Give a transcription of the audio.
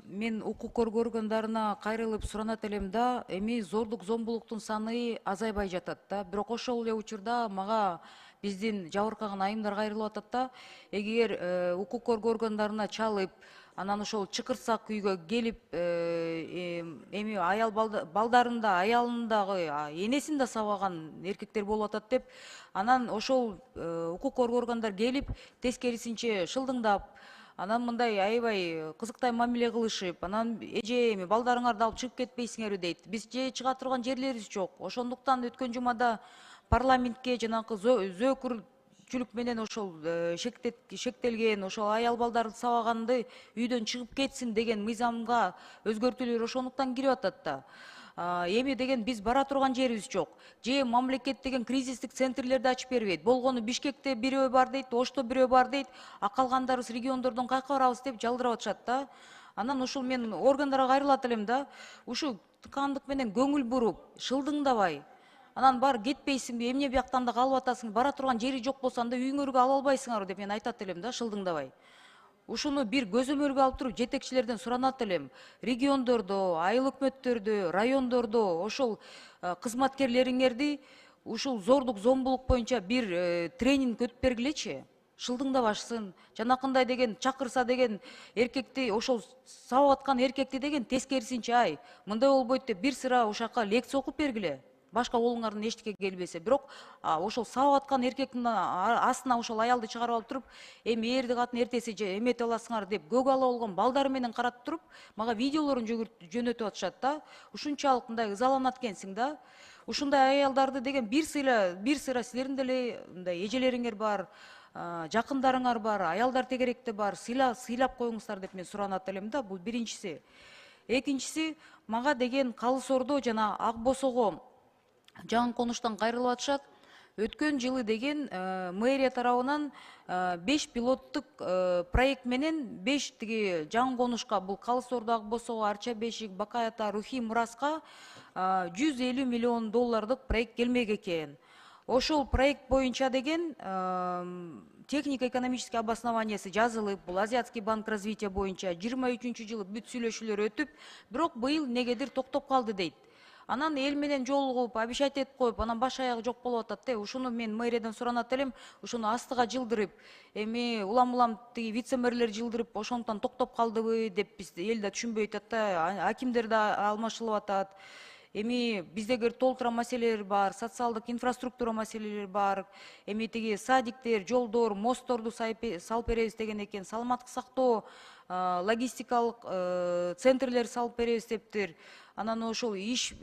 Мен укук коргоо органдарына кайрылып суранат элем да, эми зордук зомбулуктун саны азайбай жатат да. Бирок ошол эле учурда мага биздин жабыркаган айымдар кайрылып атат да. Эгер укук коргоо органдарына чалып, анан ошол чыкырсак үйгө келип, эми аял балдарын да, аялын дагы, энесин да сабаган эркектер болуп атат деп, анан ошол укук коргоо органдар келип, тескерисинче шылдыңдап, анан мындай аябай кызыктай мамиле кылышып, анан эже эми балдарыңарды алып чыгып кетпейсиңерби дейт. Биз же чыга турган жерлерибиз жок. Ошондуктан өткөн жумада парламентке жанакы зөөкүрчүлүк менен ошол шектелген, ошол аял балдарды сабаганды үйдөн чыгып кетсин деген мыйзамга өзгөртүүлөр ошондуктан кирип атат да. Эми деген биз бара турган жерибиз жок. Же мамлекет деген кризистик центрлерди ачып бербейт. Болгону Бишкекте бирөө бар дейт, Ошто бирөө бар дейт, а калгандарыбыз региондордон каяка барабыз деп жалдырап атышат да. Анан ушул мен органдарга кайрылат элем да. Ушу тыкандык менен көңүл буруп, шылдыңдабай, анан бар кетпейсиңби, эмне бияктан да калып атасың, бара турган жери жок болсо анда үйүңөргө ала албайсыңарбы деп мен айтат элем да, шылдыңдабай. Ушуну бир көзөмөлгө алып туруп жетекчилерден суранат элем. Региондордо, айыл өкмөттөрдө, райондордо ошол кызматкерлериңерди ушул зордук, зомбулук боюнча бир тренинг өтүп бергилечи. Шылдыңдабашсын. Жанакындай деген чакырса деген эркекти, ошол сабап аткан эркекти деген тескерисинче, ай, мындай болбойт деп бир сыра ошака лекция окуп бергиле. Башка колуңардан эчтеке келбесе. Бирок ошол сабап аткан эркектин астына ошол аялды чыгарып алып туруп, эми эрди катын эртеси эметип аласыңар деп көк ала болгон балдары менен каратып туруп, мага видеолорун жөнөтүп атышат да. Ушунчалык мындай ызаланат экенсиң да. Ушундай аялдарды деген бир сыйра силердин деле мындай эжелериңер бар, жакындарыңар бар, аялдар тегеректе бар, сыйлап коюңуздар деп мен суранат элем да. Бул биринчиси. Экинчиси, мага деген Калыс Ордо жана Ак Босого жаңы конуштан кайрылып атышат. Өткөн жылы деген мэрия тарабынан 5 пилоттук проект менен 5 тиги жаңы конушка, бул Калыс Ордо, Ак Босого, Арча Бешик, Бакай Ата, Рухий Мураска 150 миллион доллардык проект келмек экен. Ошол проект боюнча деген технико-экономический обоснованиясы жазылып, бул Азиатский банк развития боюнча 23-жылы бүт сүйлөшүүлөр өтүп, бирок быйыл негедир токтоп калды дейт. Анан эл менен жолугуп, обещать этип коюп, анан баш аягы жок болуп атат. Ушуну мен мэрияден суранат элем, ушуну астыга жылдырып, эми улам тиги вице-мэрлер жылдырып, ошондуктан токтоп калдыбы деп биз эл да түшүнбөй атат да, акимдер да алмашылып атат. Эми биздегер толтура маселелер бар, социалдык инфраструктура маселелери бар. Эми тиги садиктер, жолдор, мостторду салып беребиз деген экен, саламаттык сактоо, логистикалык центрлер салып беребиз дептир. Анан ошол иш